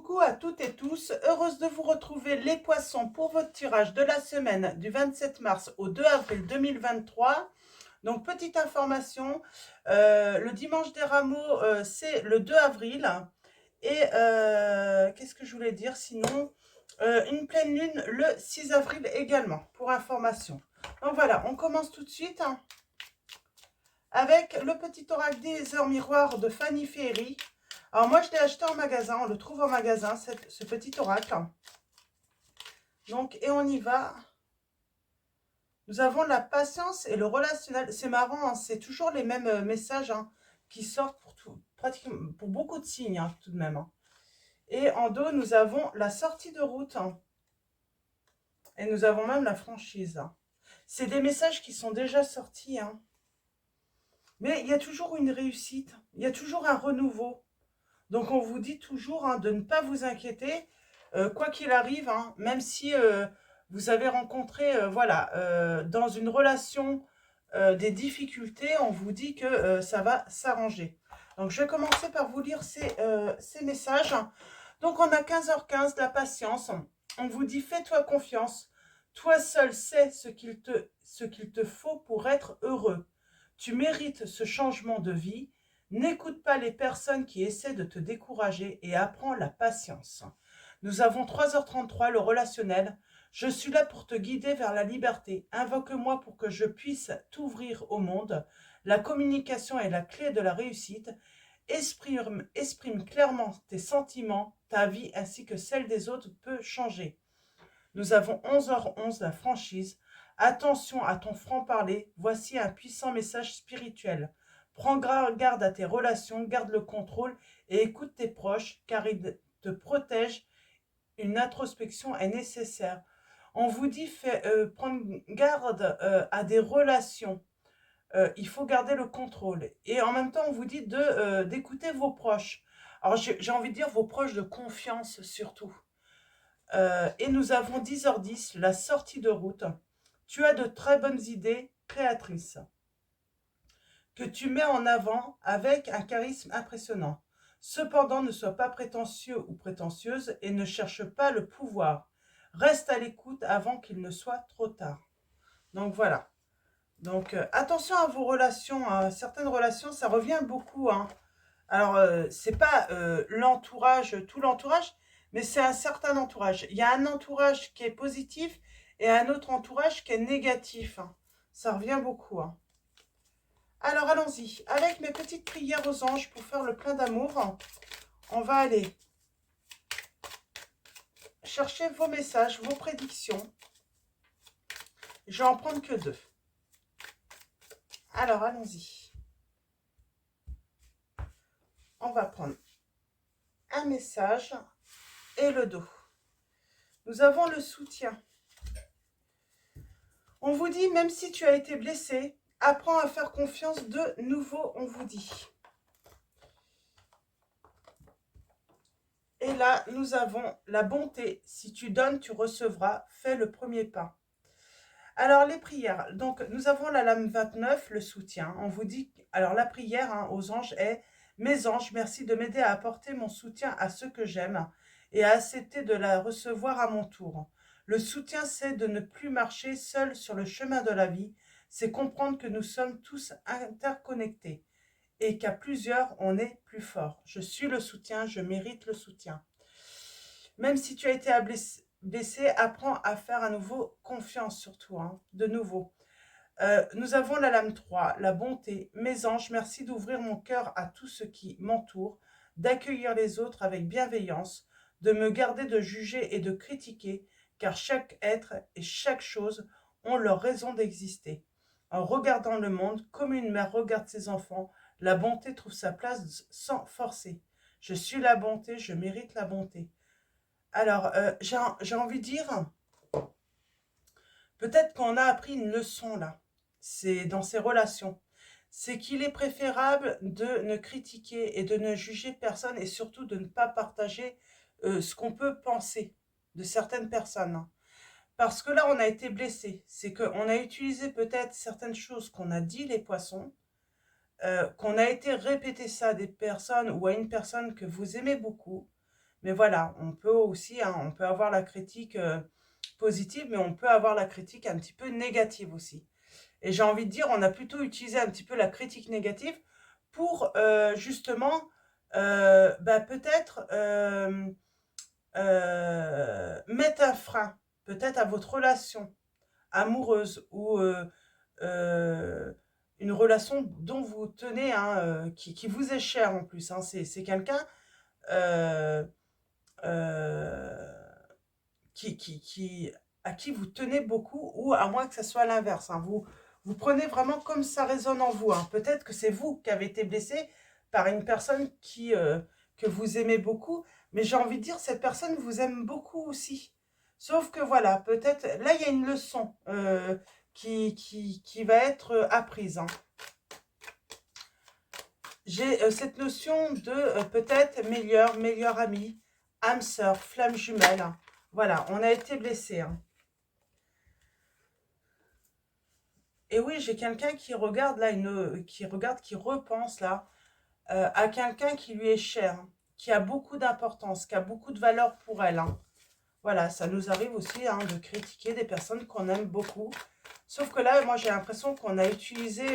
Coucou à toutes et tous, heureuse de vous retrouver les poissons pour votre tirage de la semaine du 27 mars au 2 avril 2023. Donc petite information, le dimanche des rameaux c'est le 2 avril et qu'est-ce que je voulais dire sinon, une pleine lune le 6 avril également pour information. Donc voilà, on commence tout de suite avec le petit oracle des heures miroirs de Fanny Ferry. Alors moi, je l'ai acheté en magasin, on le trouve en magasin, ce petit oracle. Donc, et on y va. Nous avons la patience et le relationnel. C'est marrant, hein, c'est toujours les mêmes messages qui sortent pour, pratiquement, pour beaucoup de signes, tout de même. Et en dos, nous avons la sortie de route. Et nous avons même la franchise. C'est des messages qui sont déjà sortis. Mais il y a toujours une réussite, il y a toujours un renouveau. Donc on vous dit toujours de ne pas vous inquiéter, quoi qu'il arrive, même si vous avez rencontré, dans une relation des difficultés, on vous dit que ça va s'arranger. Donc je vais commencer par vous lire ces messages. Donc on a 15h15, la patience. On vous dit fais-toi confiance. Toi seul sais ce qu'il te faut pour être heureux. Tu mérites ce changement de vie. N'écoute pas les personnes qui essaient de te décourager et apprends la patience. Nous avons 3h33, le relationnel. Je suis là pour te guider vers la liberté. Invoque-moi pour que je puisse t'ouvrir au monde. La communication est la clé de la réussite. Exprime clairement tes sentiments, ta vie ainsi que celle des autres peut changer. Nous avons 11h11, la franchise. Attention à ton franc-parler. Voici un puissant message spirituel. Prends garde à tes relations, garde le contrôle et écoute tes proches car ils te protègent. Une introspection est nécessaire. On vous dit prendre garde à des relations. Il faut garder le contrôle. Et en même temps, on vous dit d'écouter vos proches. Alors, j'ai envie de dire vos proches de confiance surtout. Et nous avons 10h10, la sortie de route. Tu as de très bonnes idées créatrices que tu mets en avant avec un charisme impressionnant. Cependant, ne sois pas prétentieux ou prétentieuse et ne cherche pas le pouvoir. Reste à l'écoute avant qu'il ne soit trop tard. Donc voilà. Donc attention à vos relations. Certaines relations, ça revient beaucoup. Alors, c'est pas l'entourage, tout l'entourage, mais c'est un certain entourage. Il y a un entourage qui est positif et un autre entourage qui est négatif. Ça revient beaucoup. Alors, allons-y. Avec mes petites prières aux anges pour faire le plein d'amour, on va aller chercher vos messages, vos prédictions. Je vais en prendre que 2. Alors, allons-y. On va prendre un message et le dos. Nous avons le soutien. On vous dit, même si tu as été blessé, apprends à faire confiance de nouveau, on vous dit. Et là, nous avons la bonté. Si tu donnes, tu recevras. Fais le premier pas. Alors, les prières. Donc, nous avons la lame 29, le soutien. On vous dit, alors la prière aux anges est « Mes anges, merci de m'aider à apporter mon soutien à ceux que j'aime et à accepter de la recevoir à mon tour. Le soutien, c'est de ne plus marcher seul sur le chemin de la vie. C'est comprendre que nous sommes tous interconnectés et qu'à plusieurs, on est plus fort. Je suis le soutien, je mérite le soutien. Même si tu as été blessé, apprends à faire à nouveau confiance sur toi, de nouveau. Nous avons la lame 3, la bonté. Mes anges, merci d'ouvrir mon cœur à tout ce qui m'entoure, d'accueillir les autres avec bienveillance, de me garder de juger et de critiquer, car chaque être et chaque chose ont leur raison d'exister. En regardant le monde comme une mère regarde ses enfants, la bonté trouve sa place sans forcer. Je suis la bonté, je mérite la bonté. Alors, j'ai envie de dire, peut-être qu'on a appris une leçon là, c'est dans ces relations. C'est qu'il est préférable de ne critiquer et de ne juger personne et surtout de ne pas partager ce qu'on peut penser de certaines personnes. Parce que là, on a été blessé. C'est qu'on a utilisé peut-être certaines choses qu'on a dit les poissons, qu'on a été répéter ça à des personnes ou à une personne que vous aimez beaucoup, Mais voilà, on peut aussi, hein, on peut avoir la critique positive, mais on peut avoir la critique un petit peu négative aussi. Et j'ai envie de dire, on a plutôt utilisé un petit peu la critique négative pour justement, peut-être mettre un frein, peut-être à votre relation amoureuse ou une relation dont vous tenez, hein, qui vous est chère en plus. Hein. C'est quelqu'un euh, euh, à qui vous tenez beaucoup, ou à moins que ce soit l'inverse. Hein. Vous prenez vraiment comme ça résonne en vous. Hein. Peut-être que c'est vous qui avez été blessé par une personne que vous aimez beaucoup, mais j'ai envie de dire, cette personne vous aime beaucoup aussi. Sauf que voilà, peut-être, là, il y a une leçon qui va être apprise. Hein. J'ai cette notion de peut-être meilleur ami, âme sœur, flamme jumelle. Hein. Voilà, on a été blessé. Hein. Et oui, j'ai quelqu'un qui regarde là, qui repense là, à quelqu'un qui lui est cher, hein, qui a beaucoup d'importance, qui a beaucoup de valeur pour elle. Hein. Voilà, ça nous arrive aussi hein, de critiquer des personnes qu'on aime beaucoup. Sauf que là, moi, j'ai l'impression qu'on a utilisé,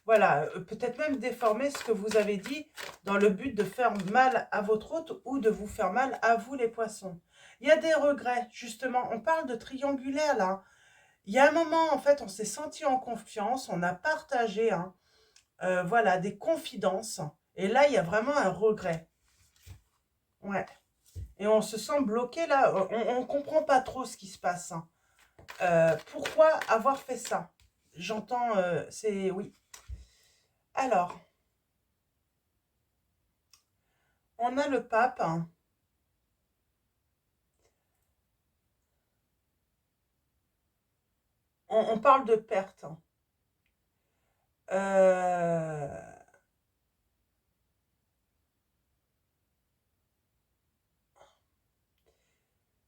voilà, peut-être même déformé ce que vous avez dit dans le but de faire mal à votre hôte ou de vous faire mal à vous, les poissons. Il y a des regrets, justement. On parle de triangulaire là. Il y a un moment, en fait, on s'est senti en confiance, on a partagé, hein, voilà, des confidences. Et là, il y a vraiment un regret. Ouais. Et on se sent bloqué là, on ne comprend pas trop ce qui se passe. Hein. Pourquoi avoir fait ça? J'entends, c'est... Oui. Alors, on a le pape. Hein. On parle de perte. Hein. Euh,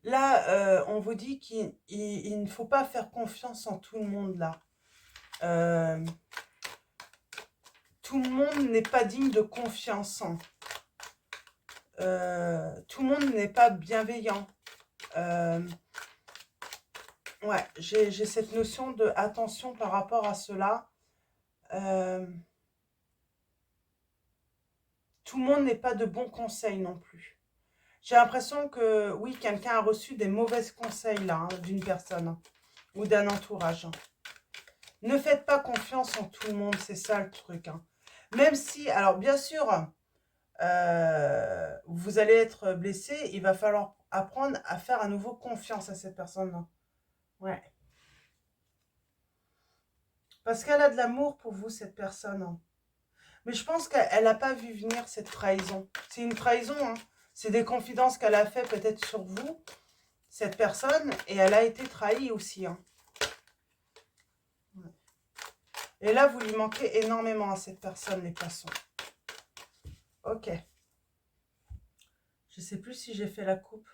Là, on vous dit qu'il ne faut pas faire confiance en tout le monde là. Euh, Tout le monde n'est pas digne de confiance. Hein. Tout le monde n'est pas bienveillant. Euh, ouais, j'ai cette notion de attention par rapport à cela. Euh, Tout le monde n'est pas de bons conseils non plus. J'ai l'impression que, oui, quelqu'un a reçu des mauvais conseils là, hein, d'une personne hein, ou d'un entourage. Hein. Ne faites pas confiance en tout le monde, c'est ça le truc. Hein. Même si, alors bien sûr, vous allez être blessé, il va falloir apprendre à faire à nouveau confiance à cette personne-là. Ouais. Parce qu'elle a de l'amour pour vous, cette personne. Hein. Mais je pense qu'elle n'a pas vu venir cette trahison. C'est une trahison, hein. C'est des confidences qu'elle a fait peut-être sur vous, cette personne, et elle a été trahie aussi. Hein. Ouais. Et là, vous lui manquez énormément à cette personne, les poissons. Ok. Je ne sais plus si j'ai fait la coupe.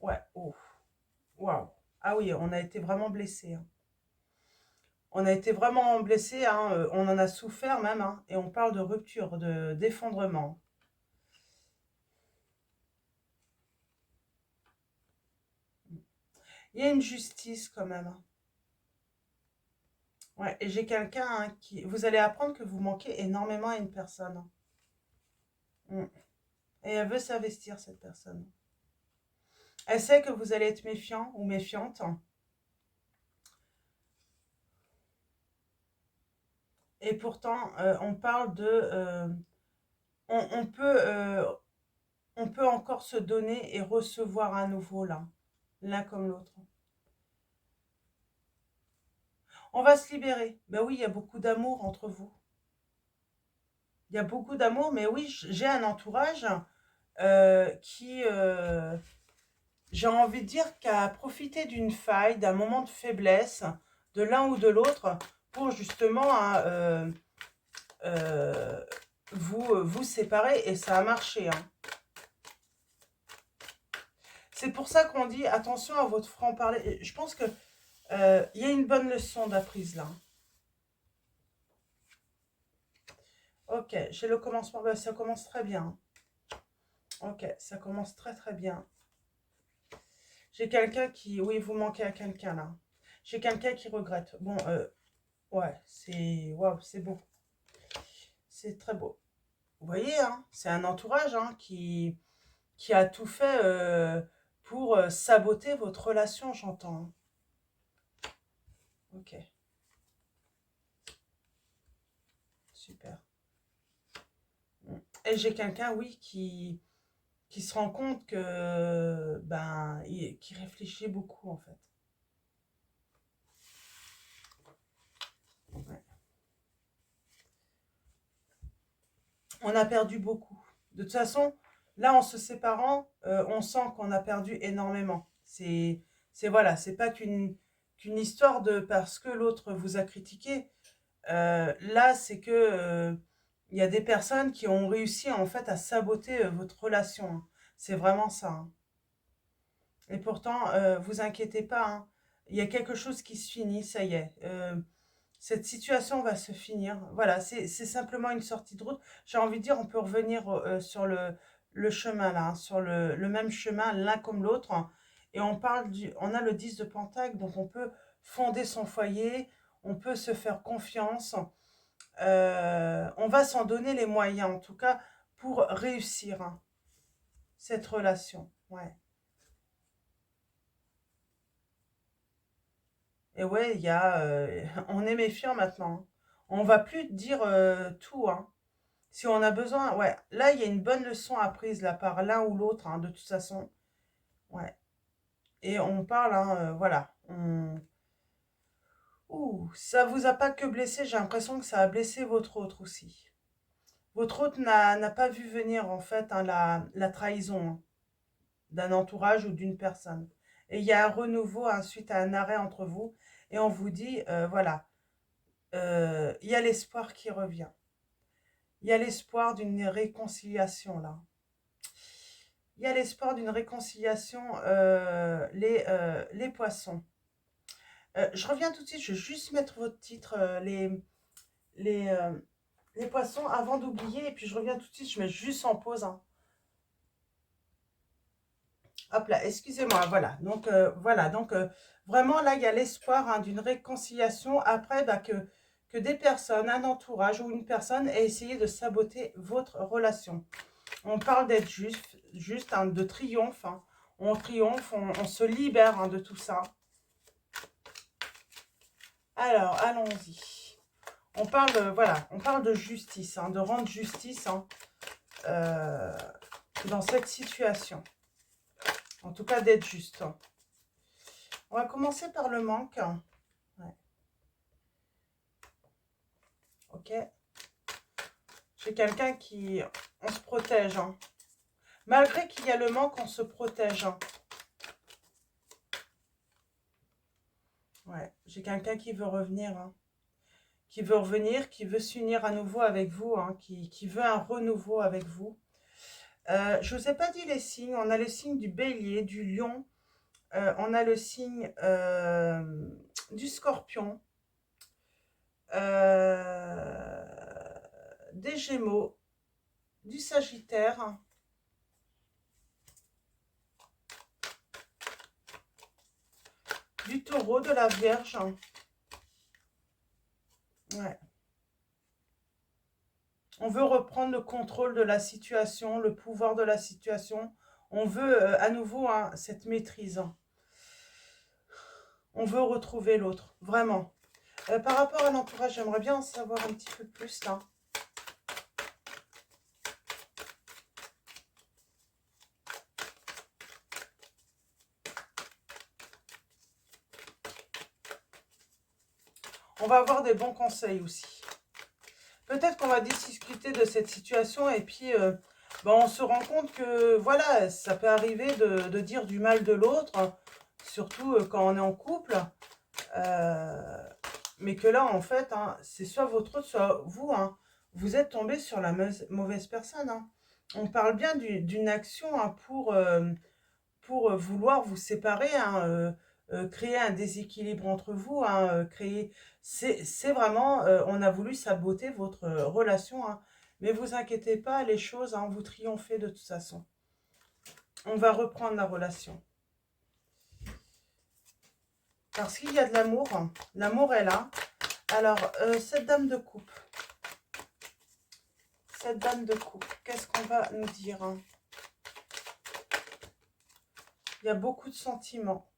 Ouais, oh. Waouh. Ah oui, on a été vraiment blessés. Hein. On a été vraiment blessés, hein, on en a souffert même, hein, et on parle de rupture, d'effondrement. Il y a une justice quand même. Hein. Ouais, et j'ai quelqu'un hein, qui... Vous allez apprendre que vous manquez énormément à une personne. Hein. Mm. Et elle veut s'investir, cette personne. Elle sait que vous allez être méfiant ou méfiante. Hein. Et pourtant, on parle de... on, on peut, euh, on peut encore se donner et recevoir à nouveau, là. L'un comme l'autre. On va se libérer. Ben oui, il y a beaucoup d'amour entre vous. Il y a beaucoup d'amour, mais oui, j'ai un entourage qui, j'ai envie de dire, qui a profité d'une faille, d'un moment de faiblesse de l'un ou de l'autre pour justement hein, vous séparer et ça a marché. Hein. C'est pour ça qu'on dit attention à votre franc-parler. Je pense que il y a une bonne leçon d'apprise là. Ok, j'ai le commencement, ben, ça commence très bien. Ok, ça commence très très bien. J'ai quelqu'un qui... Oui, vous manquez à quelqu'un là. J'ai quelqu'un qui regrette. Bon, ouais, c'est... Waouh, c'est beau. C'est très beau. Vous voyez, hein, c'est un entourage hein, qui a tout fait pour saboter votre relation, j'entends. Hein. Ok, super. Et j'ai quelqu'un, oui, qui se rend compte que... Ben, qui réfléchit beaucoup, en fait. Ouais. On a perdu beaucoup. De toute façon, là, en se séparant, on sent qu'on a perdu énormément. Voilà, c'est pas qu'une histoire de parce que l'autre vous a critiqué. Là, c'est que il y a des personnes qui ont réussi en fait à saboter votre relation. Hein. C'est vraiment ça. Hein. Et pourtant, vous inquiétez pas. Hein. Il y a quelque chose qui se finit, ça y est. Cette situation va se finir. Voilà, c'est simplement une sortie de route. J'ai envie de dire, on peut revenir sur le chemin là, hein, sur le même chemin l'un comme l'autre. Hein. Et on a le 10 de Pentacle, donc on peut fonder son foyer, on peut se faire confiance. On va s'en donner les moyens, en tout cas, pour réussir hein, cette relation. Ouais. Et ouais, on est méfiant maintenant. Hein. On va plus dire tout. Hein. Si on a besoin, ouais. Là, il y a une bonne leçon apprise là par l'un ou l'autre, hein, de toute façon. Ouais. Et on parle, hein, voilà. Ouh, ça vous a pas que blessé, j'ai l'impression que ça a blessé votre autre aussi. Votre autre n'a pas vu venir, en fait, hein, la trahison hein, d'un entourage ou d'une personne. Et il y a un renouveau hein, suite à un arrêt entre vous. Et on vous dit, voilà, il y a l'espoir qui revient. Il y a l'espoir d'une réconciliation, là. Il y a l'espoir d'une réconciliation, les poissons. Je reviens tout de suite, je vais juste mettre votre titre, les, euh, les poissons, avant d'oublier, et puis je reviens tout de suite, je mets juste en pause. Hein. Hop là, excusez-moi, voilà, donc vraiment là, il y a l'espoir hein, d'une réconciliation après bah, que des personnes, un entourage ou une personne ait essayé de saboter votre relation. On parle d'être juste hein, de triomphe. Hein. On triomphe, on se libère hein, de tout ça. Alors, allons-y. On parle, voilà, on parle de justice, hein, de rendre justice hein, euh, dans cette situation. En tout cas, d'être juste. On va commencer par le manque. Ouais. Ok. J'ai quelqu'un qui... On se protège. Hein. Malgré qu'il y a le manque, on se protège. Hein. Ouais. J'ai quelqu'un qui veut revenir. Hein. Qui veut revenir, qui veut s'unir à nouveau avec vous. Hein, qui veut un renouveau avec vous. Je ne vous ai pas dit les signes. On a le signe du bélier, du lion. On a le signe du scorpion. Des gémeaux. Du sagittaire. Du taureau, de la vierge. Ouais. On veut reprendre le contrôle de la situation, le pouvoir de la situation. On veut à nouveau hein, cette maîtrise. On veut retrouver l'autre, vraiment. Par rapport à l'entourage, j'aimerais bien en savoir un petit peu plus là. On va avoir des bons conseils aussi. Peut-être qu'on va discuter de cette situation et puis on se rend compte que voilà, ça peut arriver de dire du mal de l'autre, surtout quand on est en couple. Mais que là, en fait, hein, c'est soit votre autre, soit vous. Hein, vous êtes tombé sur la mauvaise personne. Hein. On parle bien d'une action hein, pour vouloir vous séparer, hein, créer un déséquilibre entre vous, hein, c'est vraiment, on a voulu saboter votre relation. Hein. Mais vous inquiétez pas, les choses, hein, vous triomphez de toute façon. On va reprendre la relation. Parce qu'il y a de l'amour. L'amour est là. Alors, cette dame de coupe. Cette dame de coupe, qu'est-ce qu'on va nous dire? Il y a beaucoup de sentiments.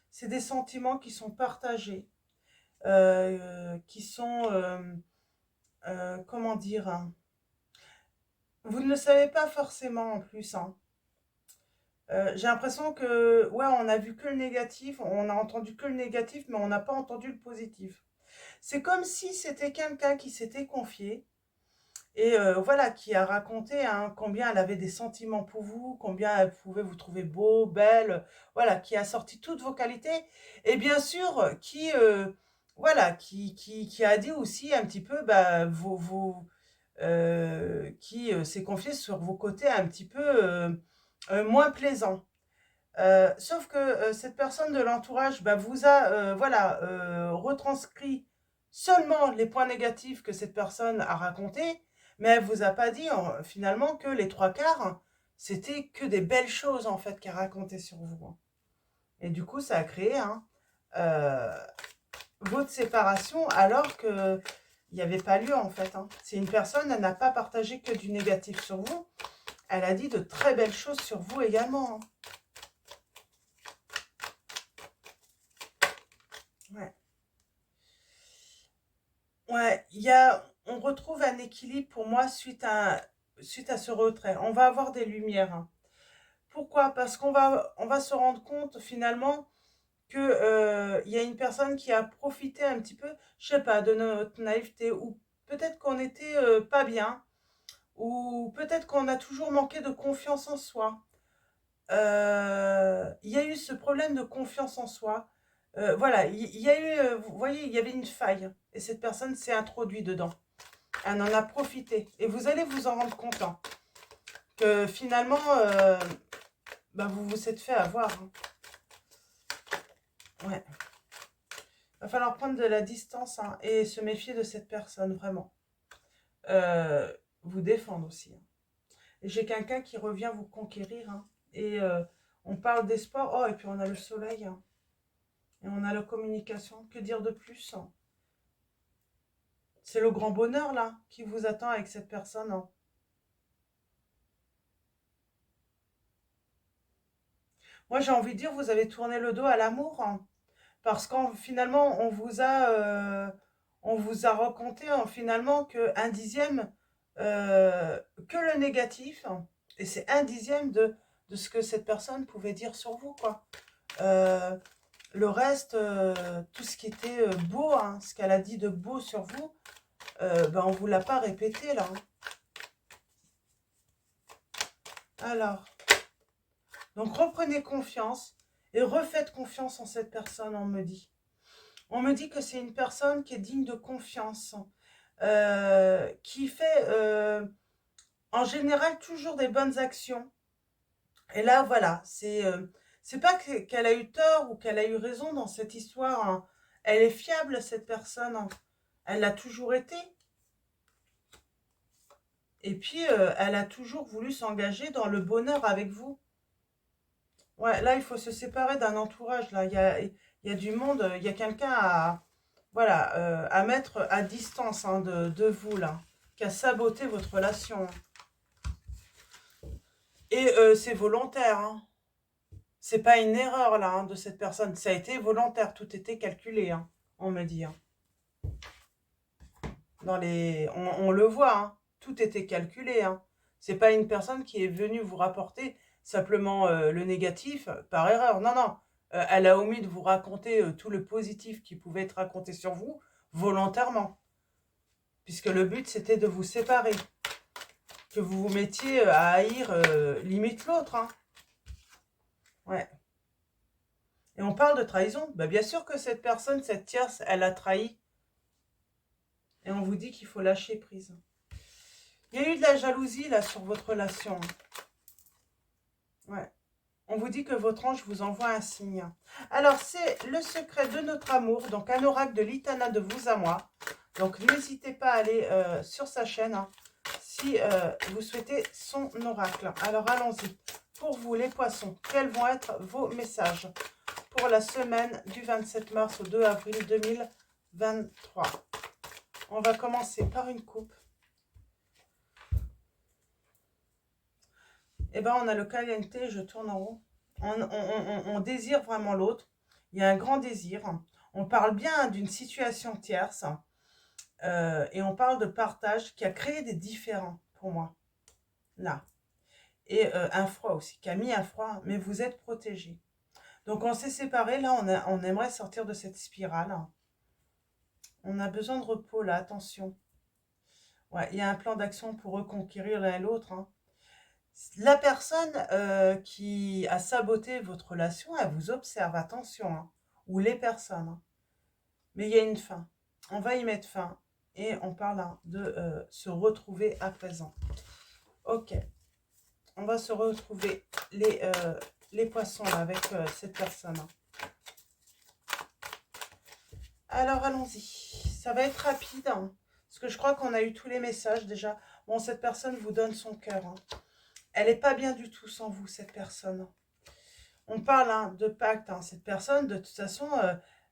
C'est des sentiments qui sont partagés. Qui sont... comment dire? Vous ne le savez pas forcément en plus. J'ai l'impression que, ouais, on a vu que le négatif, on a entendu que le négatif, mais on n'a pas entendu le positif. C'est comme si c'était quelqu'un qui s'était confié et voilà, qui a raconté combien elle avait des sentiments pour vous, combien elle pouvait vous trouver beau, belle, voilà, qui a sorti toutes vos qualités et bien sûr qui, voilà, qui a dit aussi un petit peu, bah, qui s'est confié sur vos côtés un petit peu moins plaisants. Sauf que cette personne de l'entourage bah, vous a voilà, retranscrit seulement les points négatifs que cette personne a racontés, mais elle vous a pas dit finalement que les trois quarts, c'était que des belles choses en fait qu'elle racontait sur vous. Et du coup, ça a créé euh, votre séparation alors que il n'y avait pas lieu en fait. C'est une personne, elle n'a pas partagé que du négatif sur vous, elle a dit de très belles choses sur vous également. Ouais. Ouais, on retrouve un équilibre pour moi suite à ce retrait. On va avoir des lumières. Pourquoi? Parce on va se rendre compte finalement que il y a une personne qui a profité un petit peu, je sais pas, de notre naïveté, ou peut-être qu'on était pas bien, ou peut-être qu'on a toujours manqué de confiance en soi. Il y a eu ce problème de confiance en soi. Voilà, il y a eu, vous voyez, il y avait une faille, et cette personne s'est introduite dedans. Elle en a profité. Et vous allez vous en rendre compte que finalement, bah, vous vous êtes fait avoir. Ouais. Il va falloir prendre de la distance et se méfier de cette personne, vraiment. Vous défendre aussi. Et j'ai quelqu'un qui revient vous conquérir. Et on parle d'espoir. Oh, et puis on a le soleil. Et on a la communication. Que dire de plus? C'est le grand bonheur, là, qui vous attend avec cette personne. Moi, j'ai envie de dire, vous avez tourné le dos à l'amour. Parce qu'en finalement, on vous a raconté finalement que un dixième, que le négatif, et c'est un dixième de ce que cette personne pouvait dire sur vous, quoi. Euh, le reste, tout ce qui était beau, ce qu'elle a dit de beau sur vous, ben on vous l'a pas répété là. Alors, donc reprenez confiance et refaites confiance en cette personne, on me dit. On me dit que c'est une personne qui est digne de confiance, qui fait en général toujours des bonnes actions. Et là, voilà, c'est pas qu'elle a eu tort ou qu'elle a eu raison dans cette histoire. Elle est fiable, cette personne. Elle l'a toujours été. Et puis, elle a toujours voulu s'engager dans le bonheur avec vous. Ouais, là, il faut se séparer d'un entourage. Là, il y a du monde, il y a quelqu'un à, voilà, à mettre à distance de vous, là, qui a saboté votre relation. Et c'est volontaire, C'est pas une erreur, là, de cette personne. Ça a été volontaire, tout était calculé, on me dit. On le voit, tout était calculé, C'est pas une personne qui est venue vous rapporter simplement le négatif par erreur. Non, non. Elle a omis de vous raconter tout le positif qui pouvait être raconté sur vous volontairement. Puisque le but, c'était de vous séparer. Que vous vous mettiez à haïr limite l'autre. Ouais. Et on parle de trahison. Bah, bien sûr que cette personne, cette tierce, elle a trahi. Et on vous dit qu'il faut lâcher prise. Il y a eu de la jalousie là sur votre relation. Ouais. On vous dit que votre ange vous envoie un signe. Alors, c'est le secret de notre amour. Donc, un oracle de l'Itana de vous à moi. Donc, n'hésitez pas à aller sur sa chaîne si vous souhaitez son oracle. Alors, allons-y. pour vous les poissons, quels vont être vos messages pour la semaine du 27 mars au 2 avril 2023. On va commencer par une coupe. Et ben on a le caliente, je tourne en haut. On désire vraiment l'autre. Il y a un grand désir. On parle bien d'une situation tierce. Et on parle de partage qui a créé des différends pour moi. Là. Et un froid aussi, qui a mis un froid, mais vous êtes protégés. Donc on s'est séparés, là on aimerait sortir de cette spirale. On a besoin de repos là, attention. Ouais, il y a un plan d'action pour reconquérir l'un et l'autre. Hein. La personne qui a saboté votre relation, elle vous observe, attention. Hein. Ou les personnes. Hein. Mais il y a une fin. On va y mettre fin. Et on parle hein, de se retrouver à présent. Ok. On va se retrouver les poissons là, avec cette personne. Alors, allons-y. Ça va être rapide. Hein, parce que je crois qu'on a eu tous les messages déjà. Bon, cette personne vous donne son cœur. Hein. Elle n'est pas bien du tout sans vous, cette personne. On parle hein, de pacte. Hein. Cette personne, de toute façon,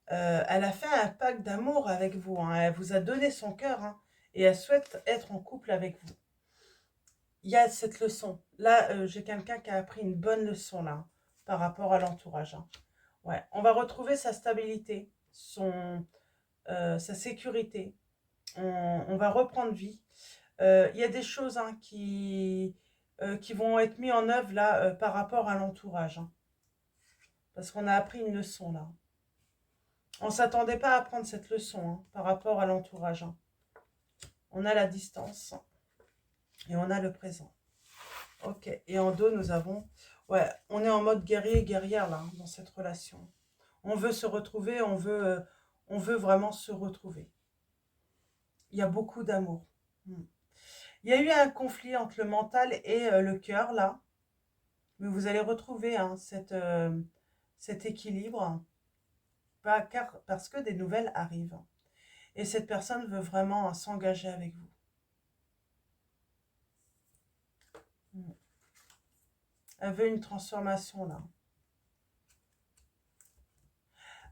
elle a fait un pacte d'amour avec vous. Hein. Elle vous a donné son cœur. Hein, et elle souhaite être en couple avec vous. Il y a cette leçon. Là, j'ai quelqu'un qui a appris une bonne leçon là, par rapport à l'entourage. Hein. Ouais. On va retrouver sa stabilité, sa sécurité. On va reprendre vie. Il y a des choses hein, qui vont être mises en œuvre là par rapport à l'entourage. Hein. Parce qu'on a appris une leçon là. On ne s'attendait pas à apprendre cette leçon hein, par rapport à l'entourage. Hein. On a la distance et on a le présent. Ok, et en dos, nous avons... Ouais, on est en mode guerrier et guerrière, là, dans cette relation. On veut se retrouver, on veut vraiment se retrouver. Il y a beaucoup d'amour. Il y a eu un conflit entre le mental et le cœur, là. Mais vous allez retrouver hein, cet équilibre. Parce que des nouvelles arrivent. Et cette personne veut vraiment s'engager avec vous. Elle veut une transformation, là.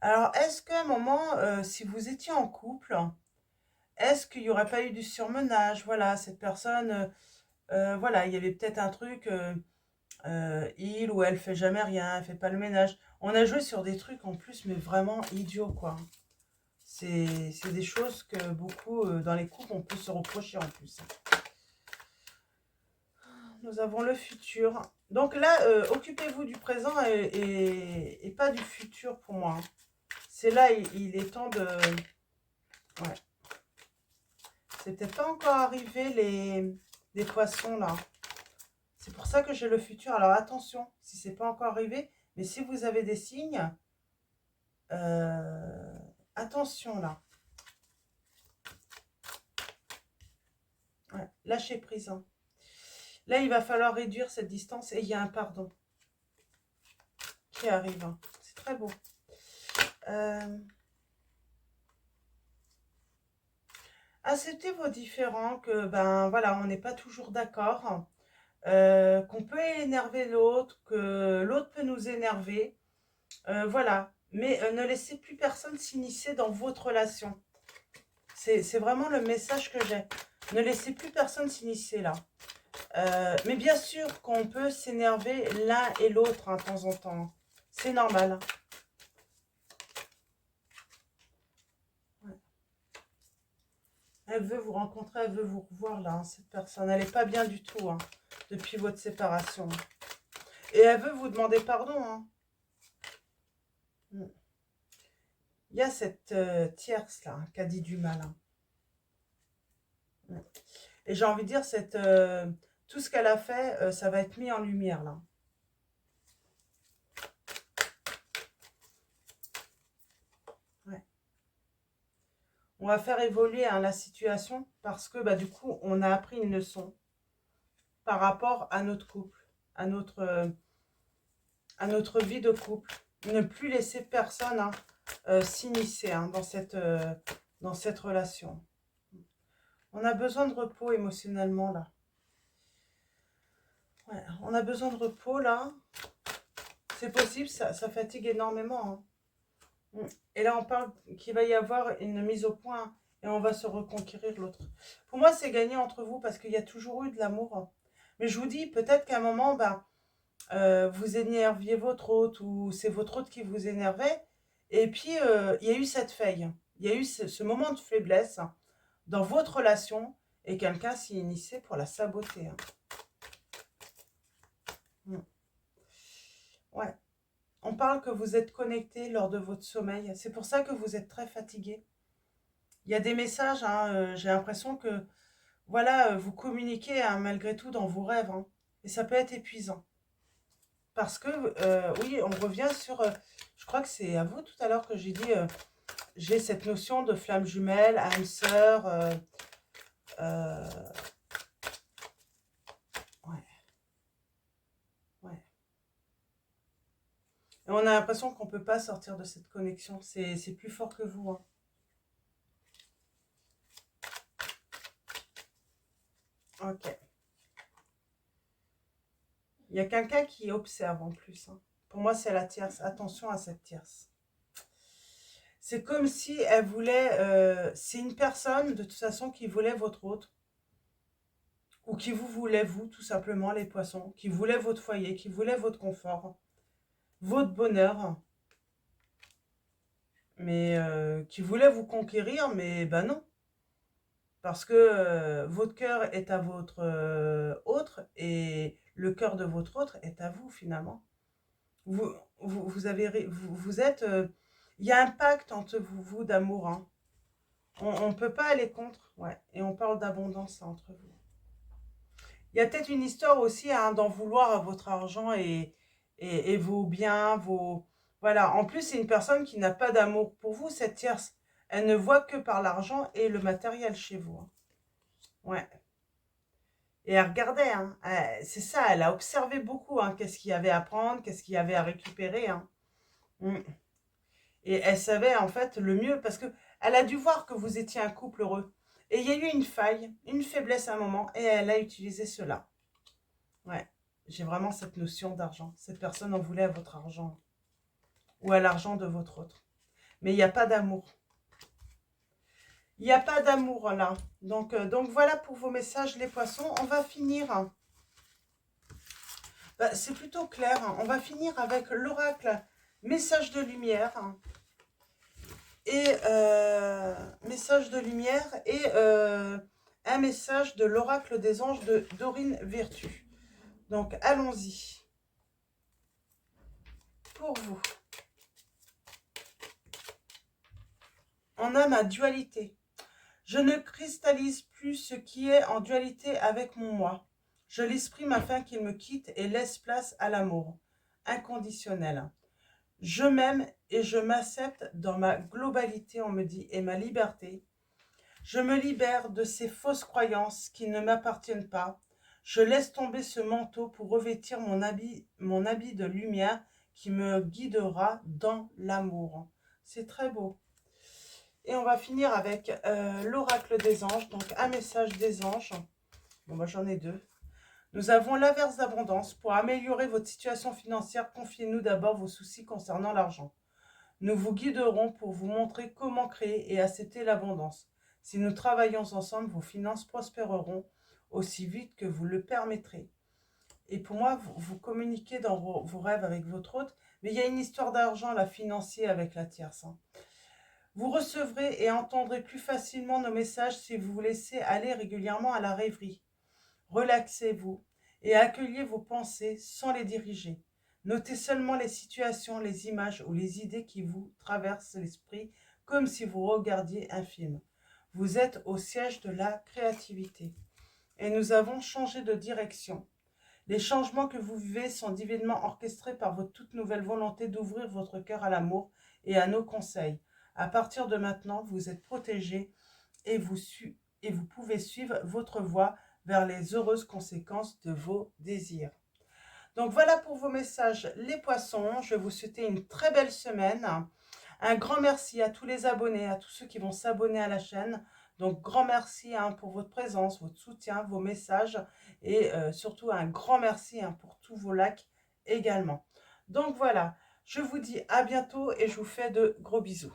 Alors, est-ce qu'à un moment, si vous étiez en couple, est-ce qu'il n'y aurait pas eu du surmenage? Voilà, cette personne, voilà, il y avait peut-être un truc, il ou elle fait jamais rien, elle fait pas le ménage. On a joué sur des trucs en plus, mais vraiment idiots, quoi. C'est des choses que beaucoup, dans les couples, on peut se reprocher en plus. Nous avons le futur. Donc là, occupez-vous du présent et pas du futur pour moi. C'est là, il est temps de... Ouais. C'est peut-être pas encore arrivé les poissons là. C'est pour ça que j'ai le futur. Alors attention, si c'est pas encore arrivé, mais si vous avez des signes, attention là. Ouais, lâchez prise. Hein. Là, il va falloir réduire cette distance et il y a un pardon qui arrive. Hein. C'est très beau. Acceptez vos différends, que ben voilà, on n'est pas toujours d'accord, qu'on peut énerver l'autre, que l'autre peut nous énerver, voilà. Mais ne laissez plus personne s'initier dans votre relation. C'est vraiment le message que j'ai. Ne laissez plus personne s'initier là. Mais bien sûr qu'on peut s'énerver l'un et l'autre hein, de temps en temps. C'est normal. Elle veut vous rencontrer, elle veut vous revoir là, hein, cette personne. Elle n'est pas bien du tout hein, depuis votre séparation. Et elle veut vous demander pardon. Hein. Il y a cette tierce là qui a dit du mal. Hein. Et j'ai envie de dire, tout ce qu'elle a fait, ça va être mis en lumière là. Ouais. On va faire évoluer hein, la situation parce que bah, du coup, on a appris une leçon par rapport à notre couple, à notre vie de couple. Ne plus laisser personne hein, s'immiscer hein, dans cette relation. On a besoin de repos émotionnellement là. Ouais, on a besoin de repos là. C'est possible, ça fatigue énormément. Hein. Et là, on parle qu'il va y avoir une mise au point et on va se reconquérir l'autre. Pour moi, c'est gagné entre vous parce qu'il y a toujours eu de l'amour. Mais je vous dis, peut-être qu'à un moment, ben, vous énerviez votre hôte ou c'est votre hôte qui vous énervait. Et puis, il y a eu cette faille. Il y a eu ce moment de faiblesse dans votre relation et quelqu'un s'y initiait pour la saboter. Hein. Ouais. On parle que vous êtes connecté lors de votre sommeil. C'est pour ça que vous êtes très fatigué. Il y a des messages, hein, j'ai l'impression que voilà, vous communiquez hein, malgré tout dans vos rêves. Hein, et ça peut être épuisant. Parce que, oui, on revient sur... je crois que c'est à vous tout à l'heure que j'ai dit... j'ai cette notion de flamme jumelle, âme sœur. Euh, ouais, ouais. Et on a l'impression qu'on ne peut pas sortir de cette connexion. C'est plus fort que vous. Hein. Ok. Il y a quelqu'un qui observe en plus. Hein. Pour moi, c'est la tierce. Attention à cette tierce. C'est comme si elle voulait... c'est une personne, de toute façon, qui voulait votre hôte. Ou qui vous voulait, vous, tout simplement, les poissons. Qui voulait votre foyer, qui voulait votre confort. Votre bonheur. Mais qui voulait vous conquérir, mais ben non. Parce que votre cœur est à votre autre et le cœur de votre autre est à vous, finalement. Vous, vous êtes... il y a un pacte entre vous d'amour. Hein. On ne peut pas aller contre. Ouais. Et on parle d'abondance entre vous. Il y a peut-être une histoire aussi hein, d'en vouloir à votre argent et vos biens, vos... Voilà. En plus, c'est une personne qui n'a pas d'amour pour vous, cette tierce. Elle ne voit que par l'argent et le matériel chez vous. Hein. Ouais. Et elle regardait, hein. C'est ça, elle a observé beaucoup. Hein, qu'est-ce qu'il y avait à prendre, qu'est-ce qu'il y avait à récupérer. Hein. Mm. Et elle savait en fait le mieux parce que elle a dû voir que vous étiez un couple heureux. Et il y a eu une faille, une faiblesse à un moment et elle a utilisé cela. Ouais, j'ai vraiment cette notion d'argent. Cette personne en voulait à votre argent ou à l'argent de votre autre. Mais il n'y a pas d'amour. Il n'y a pas d'amour là. Donc voilà pour vos messages les poissons. On va finir. Bah, c'est plutôt clair. On va finir avec l'oracle message de lumière. Et message de lumière et un message de l'oracle des anges de Dorine Vertu. Donc allons-y. Pour vous. On a ma dualité. Je ne cristallise plus ce qui est en dualité avec mon moi. Je l'exprime afin qu'il me quitte et laisse place à l'amour inconditionnel. Je m'aime et je m'accepte dans ma globalité, on me dit, et ma liberté. Je me libère de ces fausses croyances qui ne m'appartiennent pas. Je laisse tomber ce manteau pour revêtir mon habit de lumière qui me guidera dans l'amour. C'est très beau. Et on va finir avec l'oracle des anges, donc un message des anges. Bon, moi j'en ai deux. Nous avons l'averse d'abondance. Pour améliorer votre situation financière, confiez-nous d'abord vos soucis concernant l'argent. Nous vous guiderons pour vous montrer comment créer et accepter l'abondance. Si nous travaillons ensemble, vos finances prospéreront aussi vite que vous le permettrez. Et pour moi, vous communiquez dans vos rêves avec votre hôte, mais il y a une histoire d'argent, la financier, avec la tierce. Hein. Vous recevrez et entendrez plus facilement nos messages si vous vous laissez aller régulièrement à la rêverie. Relaxez-vous et accueillez vos pensées sans les diriger. Notez seulement les situations, les images ou les idées qui vous traversent l'esprit comme si vous regardiez un film. Vous êtes au siège de la créativité. Et nous avons changé de direction. Les changements que vous vivez sont divinement orchestrés par votre toute nouvelle volonté d'ouvrir votre cœur à l'amour et à nos conseils. À partir de maintenant, vous êtes protégés et vous pouvez suivre votre voie vers les heureuses conséquences de vos désirs. Donc voilà pour vos messages les poissons. Je vais vous souhaiter une très belle semaine. Un grand merci à tous les abonnés, à tous ceux qui vont s'abonner à la chaîne. Donc, grand merci hein, pour votre présence, votre soutien, vos messages et surtout un grand merci hein, pour tous vos likes également. Donc voilà, je vous dis à bientôt et je vous fais de gros bisous.